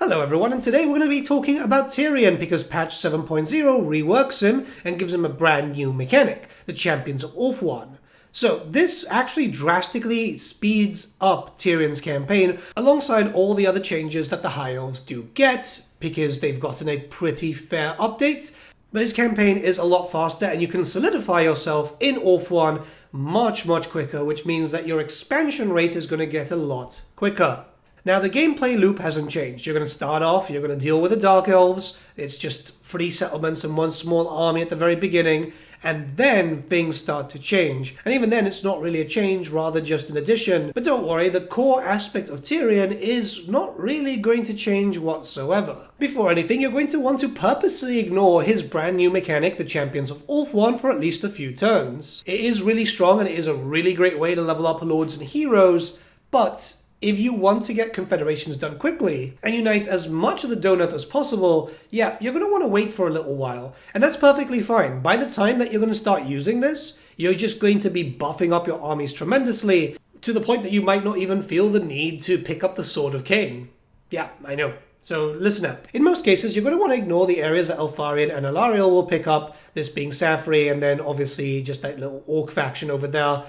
Hello everyone, and today we're going to be talking about Tyrion because patch 7.0 reworks him and gives him a brand new mechanic, the Champions of Ulthuan. So this actually drastically speeds up Tyrion's campaign alongside all the other changes that the High Elves do get because they've gotten a pretty fair update. But his campaign is a lot faster and you can solidify yourself in Ulthuan much quicker, which means that your expansion rate is going to get a lot quicker. Now, the gameplay loop hasn't changed. You're going to start off, you're going to deal with the Dark Elves. It's just 3 settlements and 1 small army at the very beginning, and then things start to change. And even then, it's not really a change, rather just an addition. But don't worry, the core aspect of Tyrion is not really going to change whatsoever. Before anything, you're going to want to purposely ignore his brand new mechanic, the Champions of Ulthuan, for at least a few turns. It is really strong and it is a really great way to level up lords and heroes, but if you want to get confederations done quickly and unite as much of the donut as possible, yeah, you're going to want to wait for a little while. And that's perfectly fine. By the time that you're going to start using this, you're just going to be buffing up your armies tremendously to the point that you might not even feel the need to pick up the Sword of Cain. Yeah, I know. So listen up. In most cases, you're going to want to ignore the areas that Eltharion and Alariel will pick up, this being Safri, and then obviously just that little orc faction over there.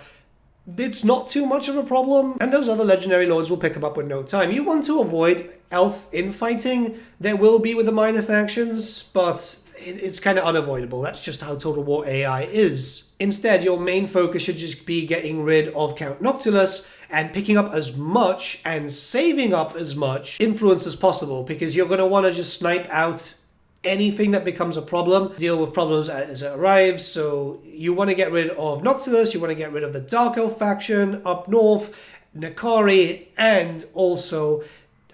It's not too much of a problem, and those other legendary lords will pick them up with no time. You want to avoid elf infighting. There will be with the minor factions, but it's kind of unavoidable. That's just how Total War AI is. Instead, your main focus should just be getting rid of Count Noctulus and picking up as much and saving up as much influence as possible, because you're going to want to just snipe out anything that becomes a problem, deal with problems as it arrives. So you want to get rid of Noctulus, you want to get rid of the Dark Elf faction up north, Nakari, and also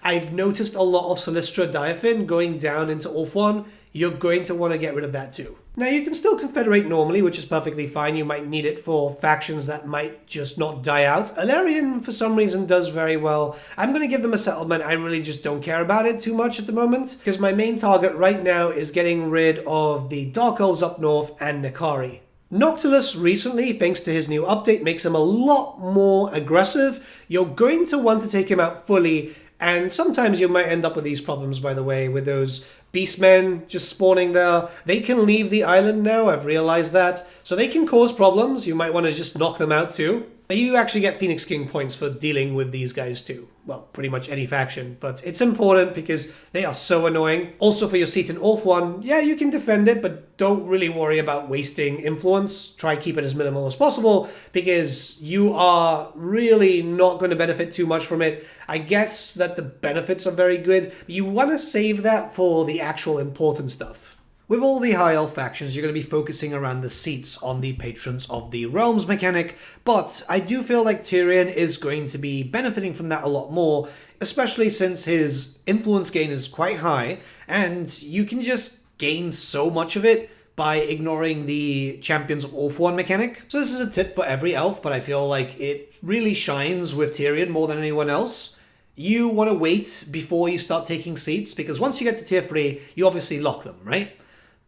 I've noticed a lot of Solistra Diaphin going down into Ulthuan. You're going to want to get rid of that too. Now, you can still confederate normally, which is perfectly fine. You might need it for factions that might just not die out. Alarion, for some reason, does very well. I'm going to give them a settlement. I really just don't care about it too much at the moment, because my main target right now is getting rid of the Dark Elves up north and Nakari. Noctulus recently, thanks to his new update, makes him a lot more aggressive. You're going to want to take him out fully, and sometimes you might end up with these problems, by the way, with those beastmen just spawning there. They can leave the island now, I've realized that. So they can cause problems. You might want to just knock them out too. But you actually get Phoenix King points for dealing with these guys too. Well, pretty much any faction. But it's important because they are so annoying. Also for your seat in Ulthuan, yeah, you can defend it, but don't really worry about wasting influence. Try keep it as minimal as possible because you are really not going to benefit too much from it. I guess that the benefits are very good, but you want to save that for the actual important stuff. With all the High Elf factions, you're going to be focusing around the seats on the Patrons of the Realms mechanic, but I do feel like Tyrion is going to be benefiting from that a lot more, especially since his influence gain is quite high, and you can just gain so much of it by ignoring the Champions of Ulthuan mechanic. So this is a tip for every elf, but I feel like it really shines with Tyrion more than anyone else. You want to wait before you start taking seats, because once you get to tier 3, you obviously lock them, right?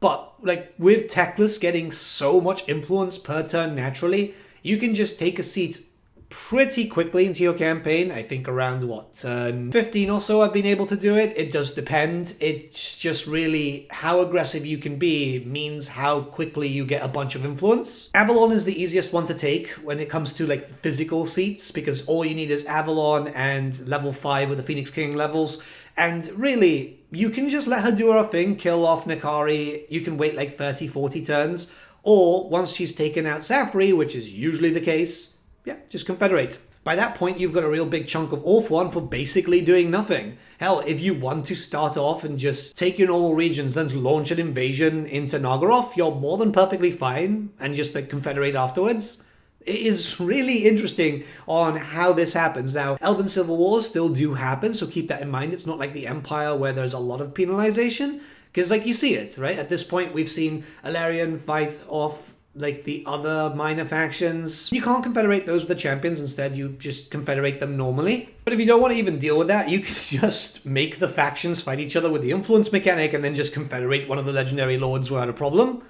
But like with Teclis getting so much influence per turn naturally, you can just take a seat pretty quickly into your campaign. I think around turn 15 or so I've been able to do it. It does depend. It's just really how aggressive you can be means how quickly you get a bunch of influence. Avalon is the easiest one to take when it comes to like physical seats, because all you need is Avalon and level 5 with the Phoenix King levels. And really, you can just let her do her thing, kill off Nakari. You can wait like 30, 40 turns. Or once she's taken out Safri, which is usually the case, yeah, just confederate. By that point, you've got a real big chunk of Ulthuan for basically doing nothing. Hell, if you want to start off and just take your normal regions, then launch an invasion into Nagaroth, you're more than perfectly fine, and just like confederate afterwards. It is really interesting on how this happens. Now, Elven Civil Wars still do happen, so keep that in mind. It's not like the Empire where there's a lot of penalization, because like you see it, right? At this point, we've seen Alarion fight off like the other minor factions. You can't confederate those with the champions. Instead, you just confederate them normally. But if you don't want to even deal with that, you can just make the factions fight each other with the influence mechanic and then just confederate one of the legendary lords without a problem.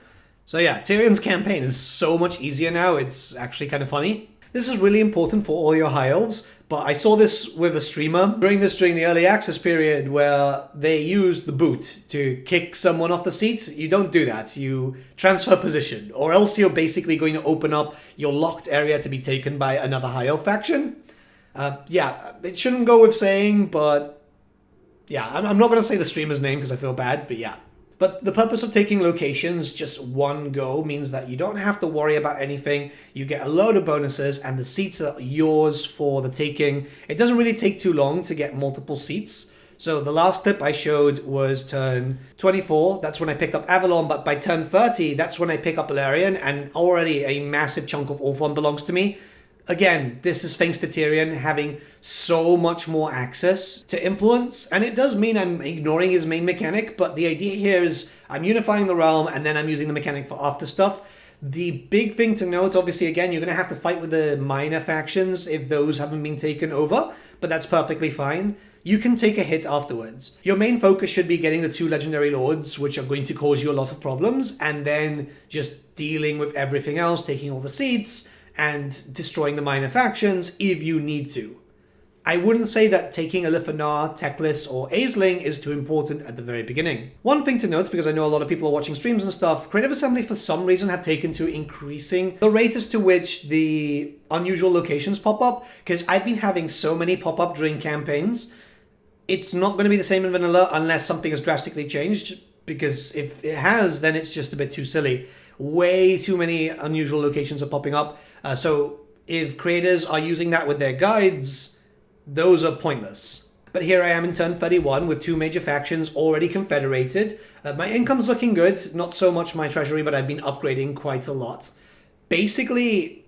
So yeah, Tyrion's campaign is so much easier now, it's actually kind of funny. This is really important for all your High Elves, But I saw this with a streamer during the early access period where they used the boot to kick someone off the seat. You don't do that. You transfer position, or else you're basically going to open up your locked area to be taken by another high elf faction. Yeah, it shouldn't go with saying, but yeah, I'm not going to say the streamer's name because I feel bad, but yeah. But the purpose of taking locations just one go means that you don't have to worry about anything. You get a load of bonuses and the seats are yours for the taking. It doesn't really take too long to get multiple seats. So the last clip I showed was turn 24. That's when I picked up Avalon, but by turn 30, that's when I pick up Balerion, and already a massive chunk of Ulthuan belongs to me. Again, this is thanks to Tyrion having so much more access to influence, and it does mean I'm ignoring his main mechanic, but the idea here is I'm unifying the realm and then I'm using the mechanic for after stuff. The big thing to note, obviously, again, you're going to have to fight with the minor factions if those haven't been taken over, but that's perfectly fine. You can take a hit afterwards. Your main focus should be getting the 2 legendary lords, which are going to cause you a lot of problems, and then just dealing with everything else, taking all the seats, and destroying the minor factions if you need to. I wouldn't say that taking a Lithanar, Teclis, or Aisling is too important at the very beginning. One thing to note, because I know a lot of people are watching streams and stuff, Creative Assembly for some reason have taken to increasing the rate as to which the unusual locations pop up, because I've been having so many pop up during campaigns. It's not going to be the same in vanilla unless something has drastically changed, because if it has, then it's just a bit too silly. Way too many unusual locations are popping up. So if creators are using that with their guides, those are pointless. But here I am in turn 31 with 2 major factions already confederated. My income's looking good. Not so much my treasury, but I've been upgrading quite a lot. Basically,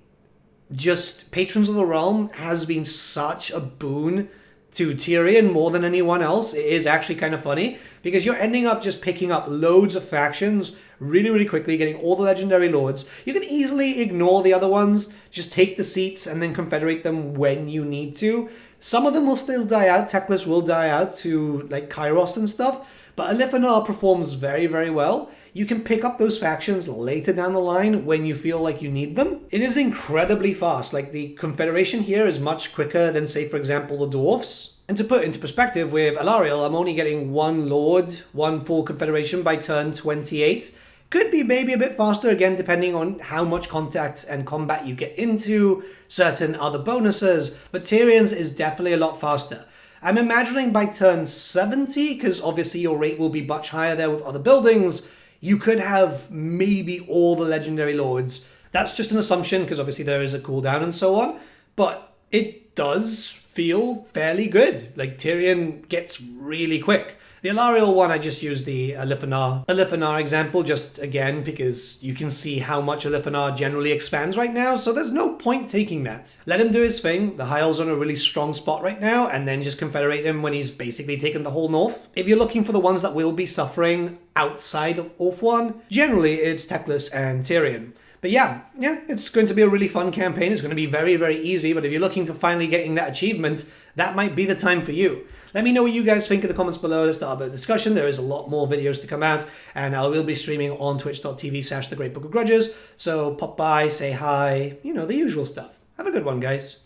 just Patrons of the Realm has been such a boon to Tyrion more than anyone else. It is actually kind of funny because you're ending up just picking up loads of factions really quickly, getting all the legendary lords. You can easily ignore the other ones, just take the seats and then confederate them when you need to. Some of them will still die out. Teclis will die out to like Kairos and stuff, but Lithanar performs very well. You can pick up those factions later down the line when you feel like you need them. It is incredibly fast. Like the confederation here is much quicker than, say, for example, the dwarfs. And to put into perspective, with Alariel, I'm only getting 1 lord, 1 full confederation by turn 28. Could be maybe a bit faster, again, depending on how much contact and combat you get into, certain other bonuses, but Tyrion's is definitely a lot faster. I'm imagining by turn 70, because obviously your rate will be much higher there with other buildings, you could have maybe all the legendary lords. That's just an assumption, because obviously there is a cooldown and so on, but it does feel fairly good. Like, Tyrion gets really quick. The Alariel one, I just used the Lithanar example, just again, because you can see how much Lithanar generally expands right now, so there's no point taking that. Let him do his thing. The High Elves are in a really strong spot right now, and then just confederate him when he's basically taken the whole north. If you're looking for the ones that will be suffering outside of Ulthuan, generally it's Teclis and Tyrion. But yeah, it's going to be a really fun campaign. It's going to be very easy, but if you're looking to finally getting that achievement, that might be the time for you. Let me know what you guys think in the comments below. Let's start a discussion. There is a lot more videos to come out, and I will be streaming on twitch.tv/thegreatbookofgrudges, so pop by, say hi, you know, the usual stuff. Have a good one, guys.